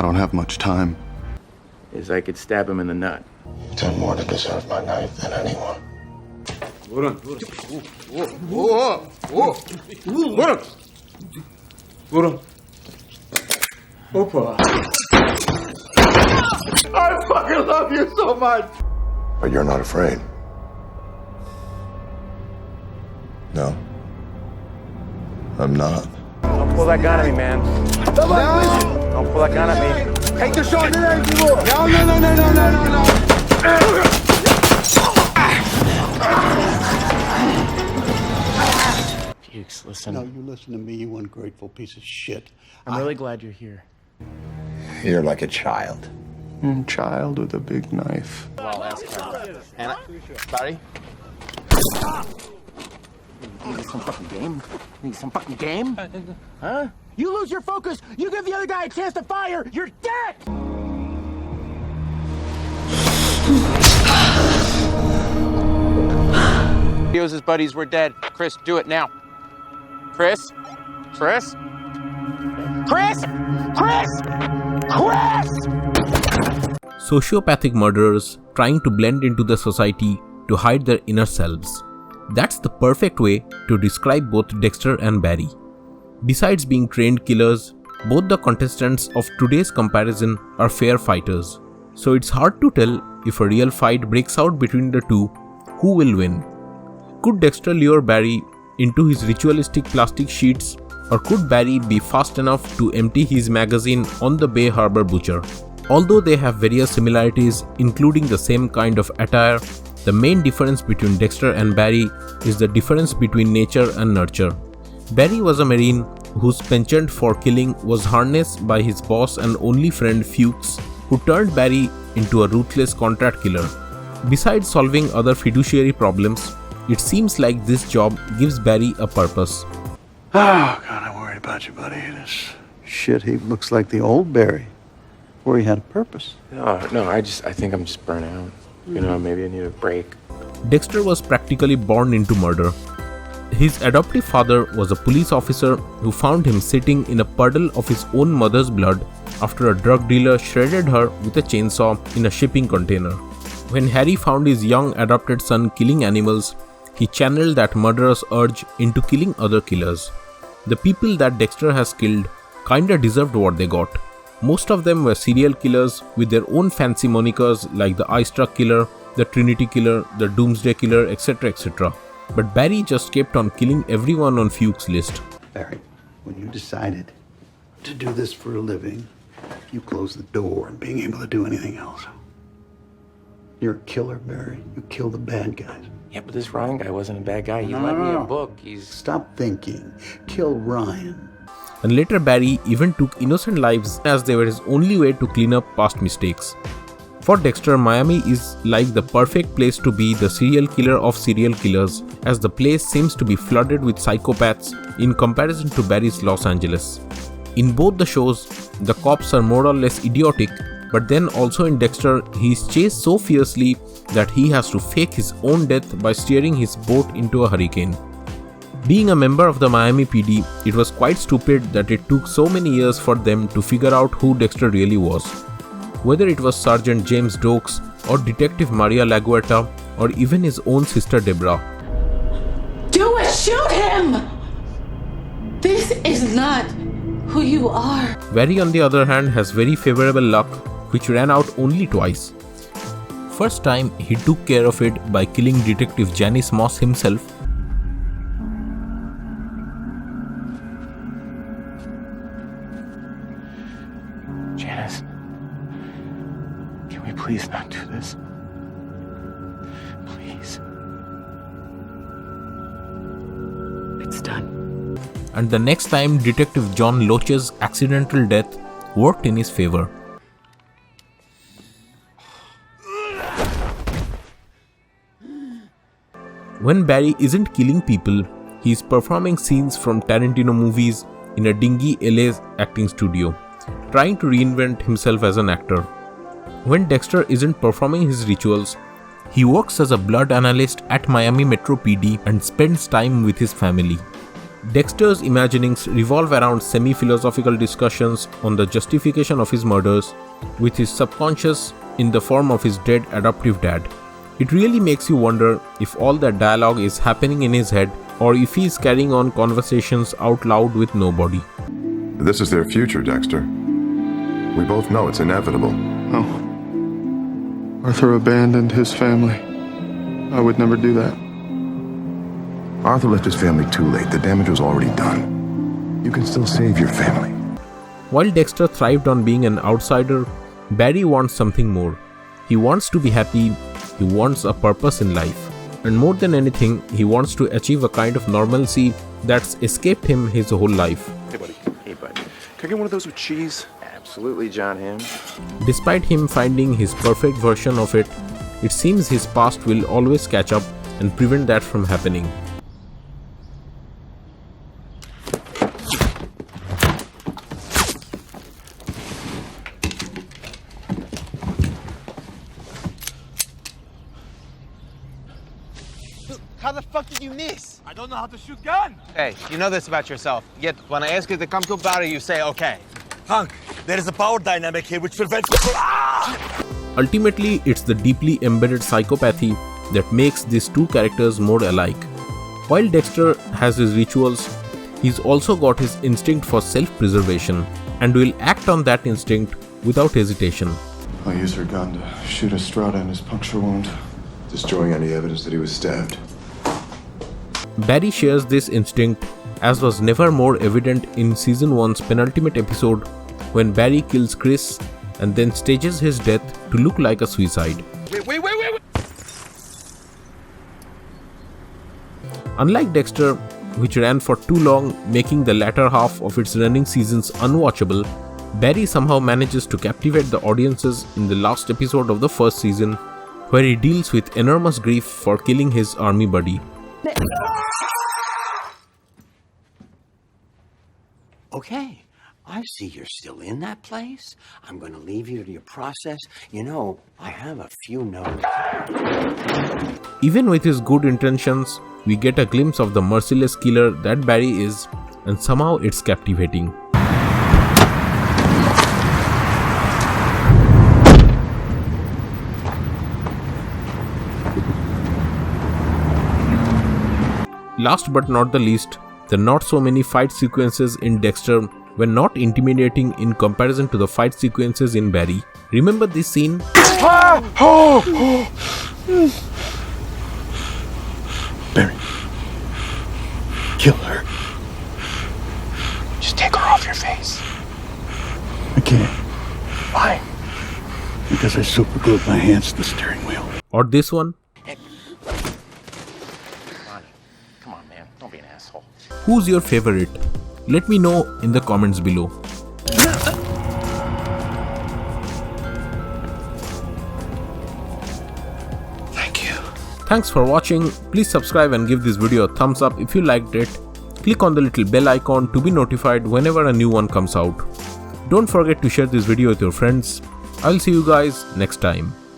I don't have much time. Is I could stab him in the nut. You've done more to deserve my knife than anyone. I fucking love you so much. But you're not afraid. No. I'm not. Don't pull that gun at me, man. Don't pull that gun at me. Take the shot. No. Fuches, listen. No, you listen to me, you ungrateful piece of shit. I'm really glad you're here. You're like a child. Child with a big knife. Well, ask her. Anna, Barry? You need some fucking game? Need some fucking game? Huh? You lose your focus, you give the other guy a chance to fire, you're dead! His buddies were dead. Chris, do it now. Chris? Chris? Chris? Chris? Chris! Sociopathic murderers trying to blend into the society to hide their inner selves. That's the perfect way to describe both Dexter and Barry. Besides being trained killers, both the contestants of today's comparison are fair fighters. So it's hard to tell if a real fight breaks out between the two, who will win. Could Dexter lure Barry into his ritualistic plastic sheets, or could Barry be fast enough to empty his magazine on the Bay Harbor butcher? Although they have various similarities, including the same kind of attire, the main difference between Dexter and Barry is the difference between nature and nurture. Barry was a Marine whose penchant for killing was harnessed by his boss and only friend Fuches, who turned Barry into a ruthless contract killer. Besides solving other fiduciary problems, it seems like this job gives Barry a purpose. Oh, God, I'm worried about you, buddy. This shit, he looks like the old Barry, where he had a purpose. No, I think I'm just burnt out. You know, maybe I need a break. Dexter was practically born into murder. His adoptive father was a police officer who found him sitting in a puddle of his own mother's blood after a drug dealer shredded her with a chainsaw in a shipping container. When Harry found his young adopted son killing animals, he channeled that murderous urge into killing other killers. The people that Dexter has killed kinda deserved what they got. Most of them were serial killers with their own fancy monikers like the Ice Truck Killer, the Trinity Killer, the Doomsday Killer, etc. etc. But Barry just kept on killing everyone on Fuchs' list. Barry, when you decided to do this for a living, you closed the door on being able to do anything else. You're a killer, Barry. You kill the bad guys. Yeah, but this Ryan guy wasn't a bad guy. He lent me a book. Stop thinking. Kill Ryan. And later Barry even took innocent lives as they were his only way to clean up past mistakes. For Dexter, Miami is like the perfect place to be the serial killer of serial killers, as the place seems to be flooded with psychopaths in comparison to Barry's Los Angeles. In both the shows, the cops are more or less idiotic, but then also in Dexter, he is chased so fiercely that he has to fake his own death by steering his boat into a hurricane. Being a member of the Miami PD, it was quite stupid that it took so many years for them to figure out who Dexter really was. Whether it was Sergeant James Dokes or Detective Maria Laguerta or even his own sister Debra. Do it! Shoot him! This is not who you are. Barry, on the other hand, has very favorable luck, which ran out only twice. First time, he took care of it by killing Detective Janice Moss himself. Janice, can we please not do this? Please. It's done. And the next time, Detective John Loach's accidental death worked in his favor. When Barry isn't killing people, he is performing scenes from Tarantino movies in a dingy LA acting studio, trying to reinvent himself as an actor. When Dexter isn't performing his rituals, he works as a blood analyst at Miami Metro PD and spends time with his family. Dexter's imaginings revolve around semi-philosophical discussions on the justification of his murders, with his subconscious in the form of his dead adoptive dad. It really makes you wonder if all that dialogue is happening in his head or if he is carrying on conversations out loud with nobody. This is their future, Dexter. We both know it's inevitable. No. Arthur abandoned his family. I would never do that. Arthur left his family too late. The damage was already done. You can still save your family. While Dexter thrived on being an outsider, Barry wants something more. He wants to be happy, he wants a purpose in life, and more than anything, he wants to achieve a kind of normalcy that's escaped him his whole life. Hey, buddy. Hey, buddy. Can I get one of those with cheese? Absolutely, John Ham. Despite him finding his perfect version of it, it seems his past will always catch up and prevent that from happening. How the fuck did you miss? I don't know how to shoot gun. Hey, you know this about yourself. Yet when I ask you to come to a battle, you say okay. Hank, there is a power dynamic here which prevents... Ultimately, it's the deeply embedded psychopathy that makes these two characters more alike. While Dexter has his rituals, he's also got his instinct for self-preservation and will act on that instinct without hesitation. I used her gun to shoot Estrada in his puncture wound. Destroying any evidence that he was stabbed. Barry shares this instinct, as was never more evident in Season 1's penultimate episode when Barry kills Chris and then stages his death to look like a suicide. Wait. Unlike Dexter, which ran for too long, making the latter half of its running seasons unwatchable, Barry somehow manages to captivate the audiences in the last episode of the first season, where he deals with enormous grief for killing his army buddy. Okay, I see you're still in that place. I'm going to leave you to your process. You know, I have a few notes. Even with his good intentions, we get a glimpse of the merciless killer that Barry is, and somehow it's captivating. Last but not the least, the not so many fight sequences in Dexter were not intimidating in comparison to the fight sequences in Barry. Remember this scene? Barry. Kill her. Just take her off your face. I can't. Why? Because I superglued my hands to the steering wheel. Or this one? Come on, man. Don't be an asshole. Who's your favorite? Let me know in the comments below. Thank you. Thanks for watching. Please subscribe and give this video a thumbs up if you liked it. Click on the little bell icon to be notified whenever a new one comes out. Don't forget to share this video with your friends. I'll see you guys next time.